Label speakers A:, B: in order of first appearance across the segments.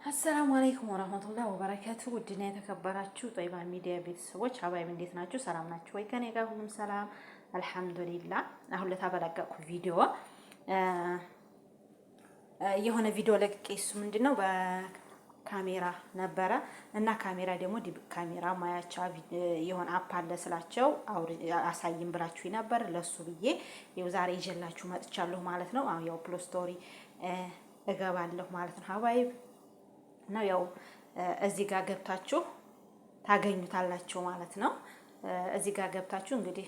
A: አሰላሙ አለይኩም ወራህመቱላሂ ወበረካቱ። ውድና የተከበራችሁ ጦይባ ሚዲያ ቤተሰቦች ሀባይብ እንዴት ናችሁ? ሰላም ናችሁ ወይ? ከኔ ጋር ሁሉም ሰላም አልሐምዱሊላህ። አሁን ለታበላቀቁ ቪዲዮ የሆነ ቪዲዮ ለቅቄ እሱ ምንድነው በካሜራ ነበረ እና ካሜራ ደግሞ ዲብ ካሜራ ማያቻ የሆነ አፕ አለ ስላቸው አሳይም ብላችሁ ነበር። ለሱ ብዬ ይኸው ዛሬ ይዤላችሁ መጥቻለሁ ማለት ነው። አሁን ያው ፕሎ ስቶሪ እገባለሁ ማለት ነው ሀባይብ ነው። ያው እዚህ ጋር ገብታችሁ ታገኙታላችሁ ማለት ነው። እዚህ ጋር ገብታችሁ እንግዲህ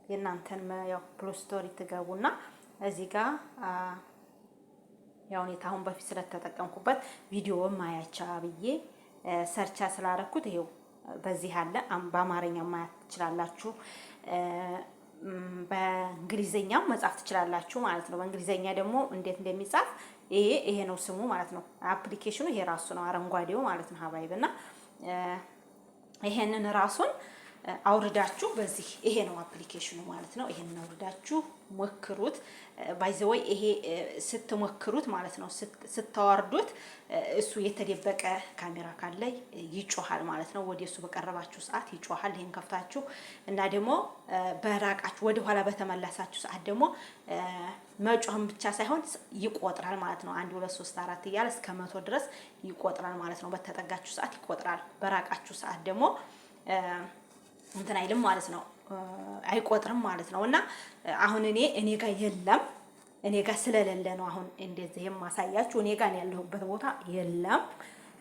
A: የእናንተን ያው ፕሎ ስቶሪ ትገቡና እዚህ ጋር ያው እኔ ታሁን በፊት ስለተጠቀምኩበት ቪዲዮ ማያቻ ብዬ ሰርቻ ስላረኩት ይሄው በዚህ አለ። በአማርኛ ማያት ትችላላችሁ፣ በእንግሊዘኛም መጻፍ ትችላላችሁ ማለት ነው። በእንግሊዘኛ ደግሞ እንዴት እንደሚጻፍ ይሄ ነው ስሙ ማለት ነው። አፕሊኬሽኑ ይሄ ራሱ ነው አረንጓዴው ማለት ነው ሀባይብና ይሄንን ራሱን አውርዳችሁ በዚህ ይሄ ነው አፕሊኬሽኑ ማለት ነው። ይሄንን አውርዳችሁ ሞክሩት። ባይ ዘ ወይ ይሄ ስትሞክሩት ማለት ነው ስታወርዱት እሱ የተደበቀ ካሜራ ካለ ይጮሃል ማለት ነው። ወደ እሱ በቀረባችሁ ሰዓት ይጮሃል። ይሄን ከፍታችሁ እና ደግሞ በራቃችሁ ወደ ኋላ በተመለሳችሁ ሰዓት ደግሞ መጮህም ብቻ ሳይሆን ይቆጥራል ማለት ነው። 1 2 3 4 እያለ እስከ 100 ድረስ ይቆጥራል ማለት ነው። በተጠጋችሁ ሰዓት ይቆጥራል። በራቃችሁ ሰዓት ደግሞ እንትን አይልም ማለት ነው፣ አይቆጥርም ማለት ነው። እና አሁን እኔ ጋር የለም፣ እኔ ጋር ስለሌለ ነው አሁን እንደዚህ የማሳያችሁ። እኔ ጋር ያለሁበት ቦታ የለም።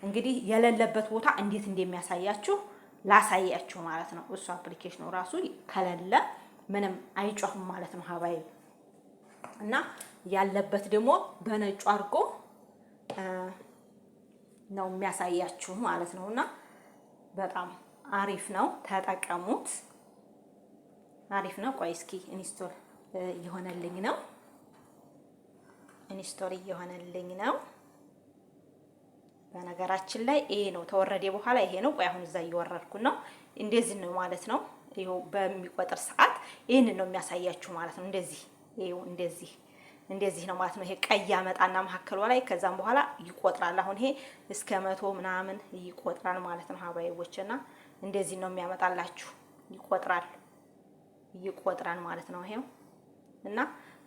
A: እንግዲህ የሌለበት ቦታ እንዴት እንደሚያሳያችሁ ላሳያችሁ ማለት ነው። እሱ አፕሊኬሽኑ ራሱ ከሌለ ምንም አይጮህም ማለት ነው ሀባይ። እና ያለበት ደግሞ በነጩ አድርጎ ነው የሚያሳያችሁ ማለት ነው። እና በጣም አሪፍ ነው፣ ተጠቀሙት። አሪፍ ነው። ቆይ እስኪ ኢንስቶል እየሆነልኝ ነው፣ ኢንስቶል እየሆነልኝ ነው። በነገራችን ላይ ይሄ ነው ተወረደ በኋላ ይሄ ነው። ቆይ አሁን እዛ እየወረድኩ ነው። እንደዚህ ነው ማለት ነው። ይሄው በሚቆጥር ሰዓት ይሄንን ነው የሚያሳያችሁ ማለት ነው። እንደዚህ ይሄው እንደዚህ ነው ማለት ነው። ይሄ ቀይ ያመጣና መሀከሉ ላይ ከዛም በኋላ ይቆጥራል። አሁን ይሄ እስከ 100 ምናምን ይቆጥራል ማለት ነው ሀባይቦችና እንደዚህ ነው የሚያመጣላችሁ። ይቆጥራል ማለት ነው። ይሄው እና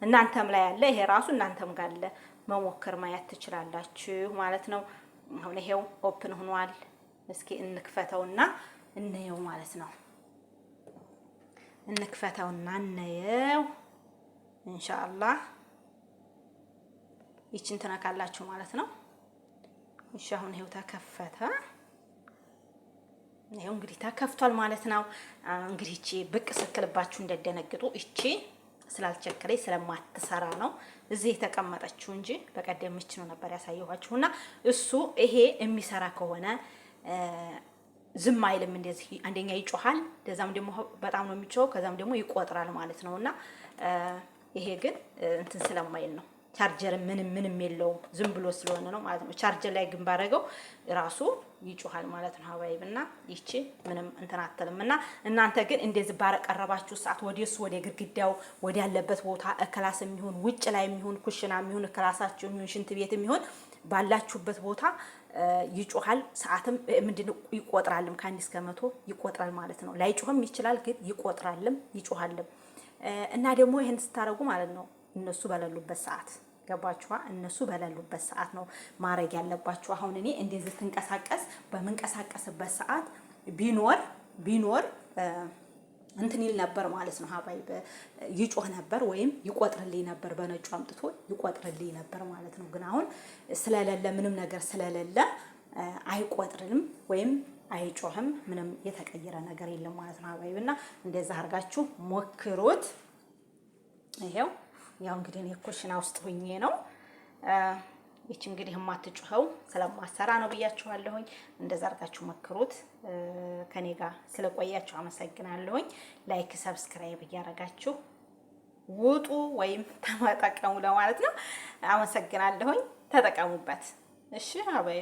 A: እናንተም ላይ ያለ ይሄ ራሱ እናንተም ጋር አለ፣ መሞከር ማየት ትችላላችሁ ማለት ነው። አሁን ይሄው ኦፕን ሆኗል። እስኪ እንክፈተውና እንየው ማለት ነው። እንክፈተውና እንየው ኢንሻአላህ። ይችን ተነካላችሁ ማለት ነው። እሺ አሁን ይሄው ተከፈተ። ይሄው እንግዲህ ተከፍቷል ማለት ነው። እንግዲህ እቺ ብቅ ስትልባችሁ እንደደነግጡ እቺ ስላልቸከለኝ ስለማትሰራ ነው እዚህ የተቀመጠችው እንጂ በቀደም እቺ ነው ነበር ያሳየኋችሁና እሱ ይሄ የሚሰራ ከሆነ ዝም አይልም። እንደዚህ አንደኛ ይጮሃል፣ ከዛም ደግሞ በጣም ነው የሚጮው፣ ከዛም ደግሞ ይቆጥራል ማለት ነውና ይሄ ግን እንትን ስለማይል ነው። ቻርጀር ምንም የለውም፣ ዝም ብሎ ስለሆነ ነው ማለት ነው። ቻርጀር ላይ ግን ባረገው ራሱ ይጮሃል ማለት ነው ሀባይብና ይቺ ምንም እንትን አትልምና እናንተ ግን እንደዚህ ባረቀረባችሁ ሰዓት ወዲስ ወደ ግድግዳው ወደ ያለበት ቦታ ክላስ የሚሆን ውጭ ላይ የሚሆን ኩሽና የሚሆን ክላሳችሁ የሚሆን ሽንት ቤት የሚሆን ባላችሁበት ቦታ ይጮሃል። ሰዓትም ምንድነው ይቆጥራልም፣ ከ1 እስከ 100 ይቆጥራል ማለት ነው። ላይጮህም ይችላል ግን ይቆጥራልም ይጮሃልም። እና ደግሞ ይሄን ስታረጉ ማለት ነው እነሱ በሌሉበት ሰዓት ገባችኋ? እነሱ በሌሉበት ሰዓት ነው ማረግ ያለባችሁ። አሁን እኔ እንደዚህ ተንቀሳቀስ በመንቀሳቀስበት ሰዓት ቢኖር እንትን ይል ነበር ማለት ነው ሀባይብ፣ ይጮህ ነበር ወይም ይቆጥርልኝ ነበር፣ በነጩ አምጥቶ ይቆጥርልኝ ነበር ማለት ነው። ግን አሁን ስለሌለ ምንም ነገር ስለሌለ አይቆጥርም ወይም አይጮህም። ምንም የተቀየረ ነገር የለም ማለት ነው ሀባይብና እንደዛ አድርጋችሁ ሞክሩት። ይሄው ያው እንግዲህ እኔ ኩሽና ውስጥ ሆኜ ነው። እቺ እንግዲህ የማትጮኸው ስለማሰራ ነው ብያችኋለሁኝ። እንደዛ አድርጋችሁ ሞክሩት። ከኔ ጋር ስለቆያችሁ አመሰግናለሁኝ። ላይክ ሰብስክራይብ እያደረጋችሁ ውጡ ወይም ተጠቀሙ ለማለት ነው። አመሰግናለሁኝ። ተጠቀሙበት። እሺ አባይ